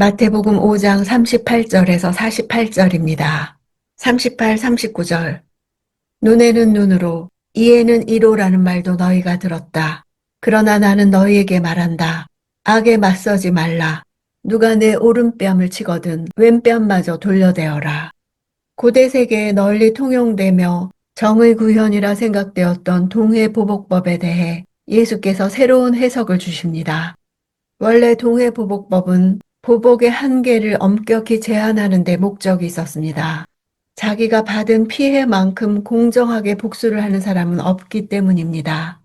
마태복음 5장 38절에서 48절입니다. 38, 39절. 눈에는 눈으로, 이에는 이로라는 말도 너희가 들었다. 그러나 나는 너희에게 말한다. 악에 맞서지 말라. 누가 내 오른뺨을 치거든 왼뺨마저 돌려대어라. 고대 세계에 널리 통용되며 정의 구현이라 생각되었던 동해보복법에 대해 예수께서 새로운 해석을 주십니다. 원래 동해보복법은 보복의 한계를 엄격히 제한하는 데 목적이 있었습니다. 자기가 받은 피해만큼 공정하게 복수를 하는 사람은 없기 때문입니다.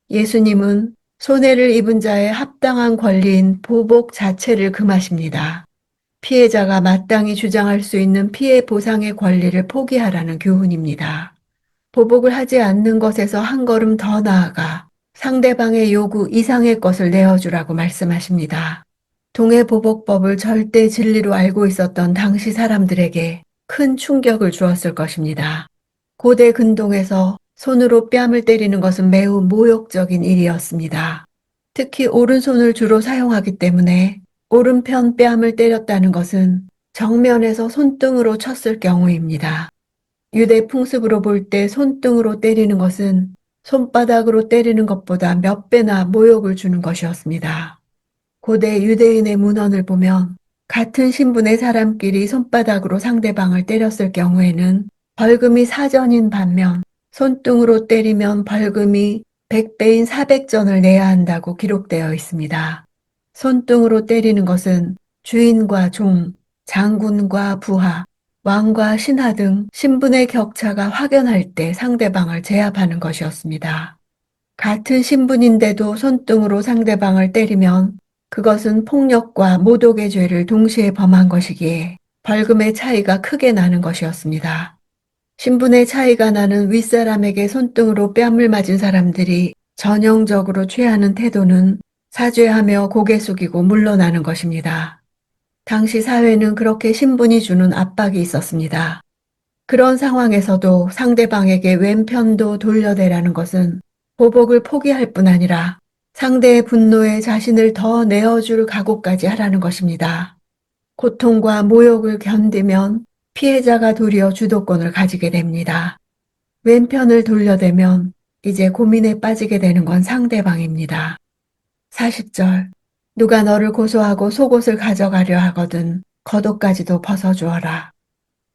예수님은 손해를 입은 자의 합당한 권리인 보복 자체를 금하십니다. 피해자가 마땅히 주장할 수 있는 피해 보상의 권리를 포기하라는 교훈입니다. 보복을 하지 않는 것에서 한 걸음 더 나아가 상대방의 요구 이상의 것을 내어주라고 말씀하십니다. 동해보복법을 절대 진리로 알고 있었던 당시 사람들에게 큰 충격을 주었을 것입니다. 고대 근동에서 손으로 뺨을 때리는 것은 매우 모욕적인 일이었습니다. 특히 오른손을 주로 사용하기 때문에 오른편 뺨을 때렸다는 것은 정면에서 손등으로 쳤을 경우입니다. 유대 풍습으로 볼 때 손등으로 때리는 것은 손바닥으로 때리는 것보다 몇 배나 모욕을 주는 것이었습니다. 고대 유대인의 문헌을 보면 같은 신분의 사람끼리 손바닥으로 상대방을 때렸을 경우에는 벌금이 사전인 반면 손등으로 때리면 벌금이 100배인 400전을 내야 한다고 기록되어 있습니다. 손등으로 때리는 것은 주인과 종, 장군과 부하, 왕과 신하 등 신분의 격차가 확연할 때 상대방을 제압하는 것이었습니다. 같은 신분인데도 손등으로 상대방을 때리면 그것은 폭력과 모독의 죄를 동시에 범한 것이기에 벌금의 차이가 크게 나는 것이었습니다. 신분의 차이가 나는 윗사람에게 손등으로 뺨을 맞은 사람들이 전형적으로 취하는 태도는 사죄하며 고개 숙이고 물러나는 것입니다. 당시 사회는 그렇게 신분이 주는 압박이 있었습니다. 그런 상황에서도 상대방에게 왼편도 돌려대라는 것은 보복을 포기할 뿐 아니라 상대의 분노에 자신을 더 내어줄 각오까지 하라는 것입니다. 고통과 모욕을 견디면 피해자가 도리어 주도권을 가지게 됩니다. 왼편을 돌려대면 이제 고민에 빠지게 되는 건 상대방입니다. 40절. 누가 너를 고소하고 속옷을 가져가려 하거든 겉옷까지도 벗어주어라.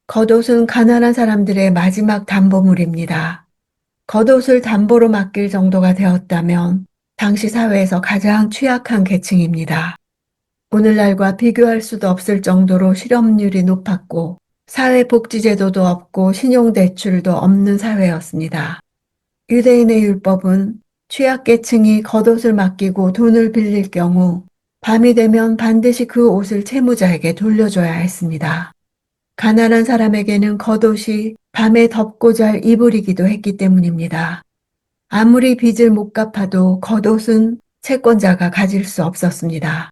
겉옷은 가난한 사람들의 마지막 담보물입니다. 겉옷을 담보로 맡길 정도가 되었다면 당시 사회에서 가장 취약한 계층입니다. 오늘날과 비교할 수도 없을 정도로 실업률이 높았고 사회복지제도도 없고 신용대출도 없는 사회였습니다. 유대인의 율법은 취약계층이 겉옷을 맡기고 돈을 빌릴 경우 밤이 되면 반드시 그 옷을 채무자에게 돌려줘야 했습니다. 가난한 사람에게는 겉옷이 밤에 덮고 잘 이불이기도 했기 때문입니다. 아무리 빚을 못 갚아도 겉옷은 채권자가 가질 수 없었습니다.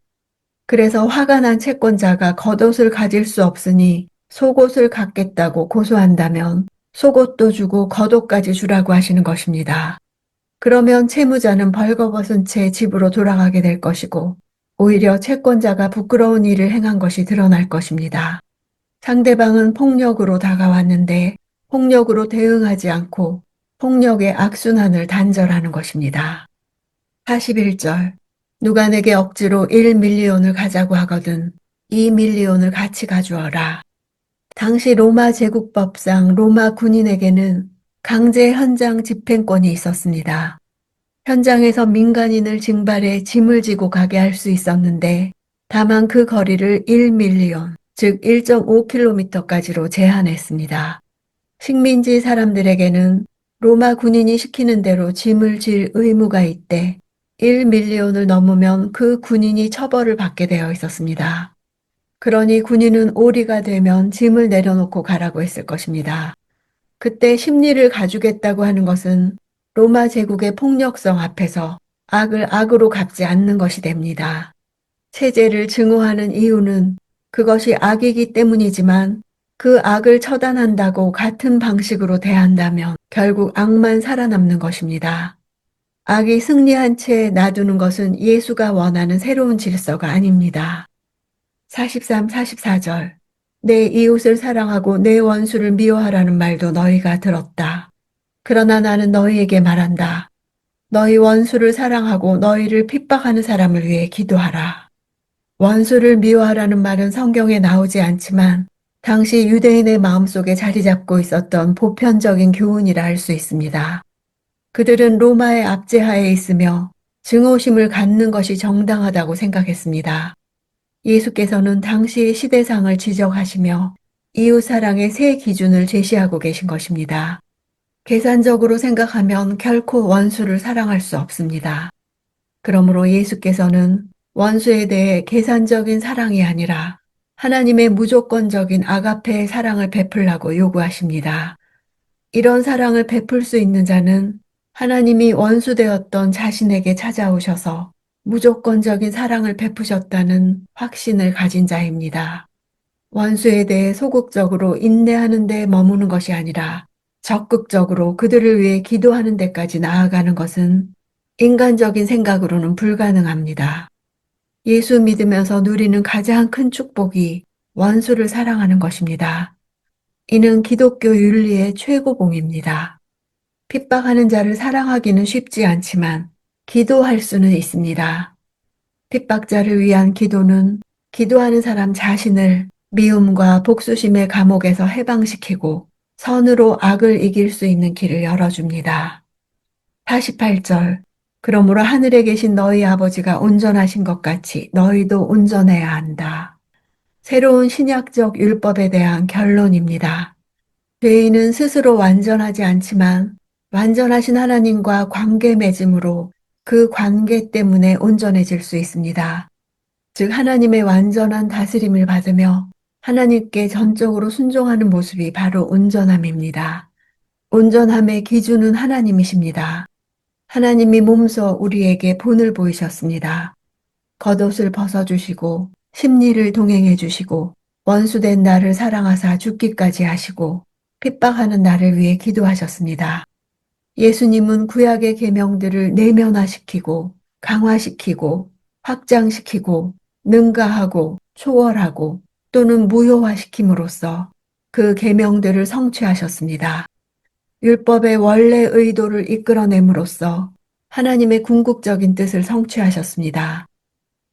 그래서 화가 난 채권자가 겉옷을 가질 수 없으니 속옷을 갖겠다고 고소한다면 속옷도 주고 겉옷까지 주라고 하시는 것입니다. 그러면 채무자는 벌거벗은 채 집으로 돌아가게 될 것이고 오히려 채권자가 부끄러운 일을 행한 것이 드러날 것입니다. 상대방은 폭력으로 다가왔는데 폭력으로 대응하지 않고 폭력의 악순환을 단절하는 것입니다. 41절. 누가 내게 억지로 1밀리온을 가자고 하거든 2밀리온을 같이 가주어라. 당시 로마 제국법상 로마 군인에게는 강제 현장 집행권이 있었습니다. 현장에서 민간인을 징발해 짐을 지고 가게 할 수 있었는데 다만 그 거리를 1밀리온, 즉 1.5km까지로 제한했습니다. 식민지 사람들에게는 로마 군인이 시키는 대로 짐을 질 의무가 있대 1밀리온을 넘으면 그 군인이 처벌을 받게 되어 있었습니다. 그러니 군인은 오리가 되면 짐을 내려놓고 가라고 했을 것입니다. 그때 심리를 가주겠다고 하는 것은 로마 제국의 폭력성 앞에서 악을 악으로 갚지 않는 것이 됩니다. 체제를 증오하는 이유는 그것이 악이기 때문이지만 그 악을 처단한다고 같은 방식으로 대한다면 결국 악만 살아남는 것입니다. 악이 승리한 채 놔두는 것은 예수가 원하는 새로운 질서가 아닙니다. 43, 44절. 내 이웃을 사랑하고 내 원수를 미워하라는 말도 너희가 들었다. 그러나 나는 너희에게 말한다. 너희 원수를 사랑하고 너희를 핍박하는 사람을 위해 기도하라. 원수를 미워하라는 말은 성경에 나오지 않지만 당시 유대인의 마음속에 자리 잡고 있었던 보편적인 교훈이라 할 수 있습니다. 그들은 로마의 압제하에 있으며 증오심을 갖는 것이 정당하다고 생각했습니다. 예수께서는 당시의 시대상을 지적하시며 이웃사랑의 새 기준을 제시하고 계신 것입니다. 계산적으로 생각하면 결코 원수를 사랑할 수 없습니다. 그러므로 예수께서는 원수에 대해 계산적인 사랑이 아니라 하나님의 무조건적인 아가페의 사랑을 베풀라고 요구하십니다. 이런 사랑을 베풀 수 있는 자는 하나님이 원수되었던 자신에게 찾아오셔서 무조건적인 사랑을 베푸셨다는 확신을 가진 자입니다. 원수에 대해 소극적으로 인내하는 데 머무는 것이 아니라 적극적으로 그들을 위해 기도하는 데까지 나아가는 것은 인간적인 생각으로는 불가능합니다. 예수 믿으면서 누리는 가장 큰 축복이 원수를 사랑하는 것입니다. 이는 기독교 윤리의 최고봉입니다. 핍박하는 자를 사랑하기는 쉽지 않지만 기도할 수는 있습니다. 핍박자를 위한 기도는 기도하는 사람 자신을 미움과 복수심의 감옥에서 해방시키고 선으로 악을 이길 수 있는 길을 열어줍니다. 48절. 그러므로 하늘에 계신 너희 아버지가 온전하신 것 같이 너희도 온전해야 한다. 새로운 신약적 율법에 대한 결론입니다. 죄인은 스스로 완전하지 않지만 완전하신 하나님과 관계 맺음으로 그 관계 때문에 온전해질 수 있습니다. 즉 하나님의 완전한 다스림을 받으며 하나님께 전적으로 순종하는 모습이 바로 온전함입니다. 온전함의 기준은 하나님이십니다. 하나님이 몸소 우리에게 본을 보이셨습니다. 겉옷을 벗어주시고 심리를 동행해 주시고 원수된 나를 사랑하사 죽기까지 하시고 핍박하는 나를 위해 기도하셨습니다. 예수님은 구약의 계명들을 내면화시키고 강화시키고 확장시키고 능가하고 초월하고 또는 무효화시킴으로써 그 계명들을 성취하셨습니다. 율법의 원래 의도를 이끌어냄으로써 하나님의 궁극적인 뜻을 성취하셨습니다.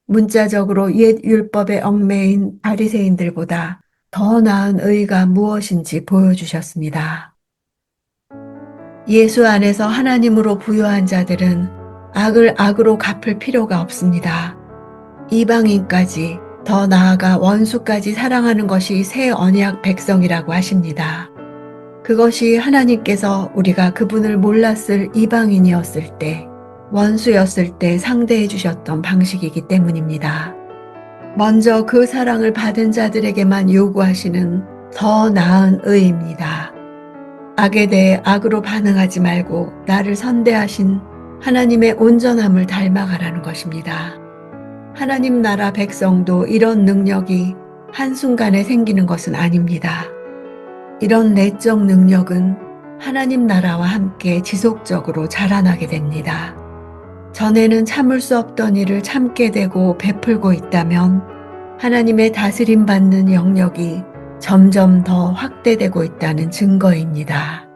문자적으로 옛 율법의 얽매인 바리새인들보다 더 나은 의가 무엇인지 보여주셨습니다. 예수 안에서 하나님으로 부요한 자들은 악을 악으로 갚을 필요가 없습니다. 이방인까지 더 나아가 원수까지 사랑하는 것이 새 언약 백성이라고 하십니다. 그것이 하나님께서 우리가 그분을 몰랐을 이방인이었을 때, 원수였을 때 상대해 주셨던 방식이기 때문입니다. 먼저 그 사랑을 받은 자들에게만 요구하시는 더 나은 의입니다. 악에 대해 악으로 반응하지 말고 나를 선대하신 하나님의 온전함을 닮아가라는 것입니다. 하나님 나라 백성도 이런 능력이 한순간에 생기는 것은 아닙니다. 이런 내적 능력은 하나님 나라와 함께 지속적으로 자라나게 됩니다. 전에는 참을 수 없던 일을 참게 되고 베풀고 있다면 하나님의 다스림 받는 영역이 점점 더 확대되고 있다는 증거입니다.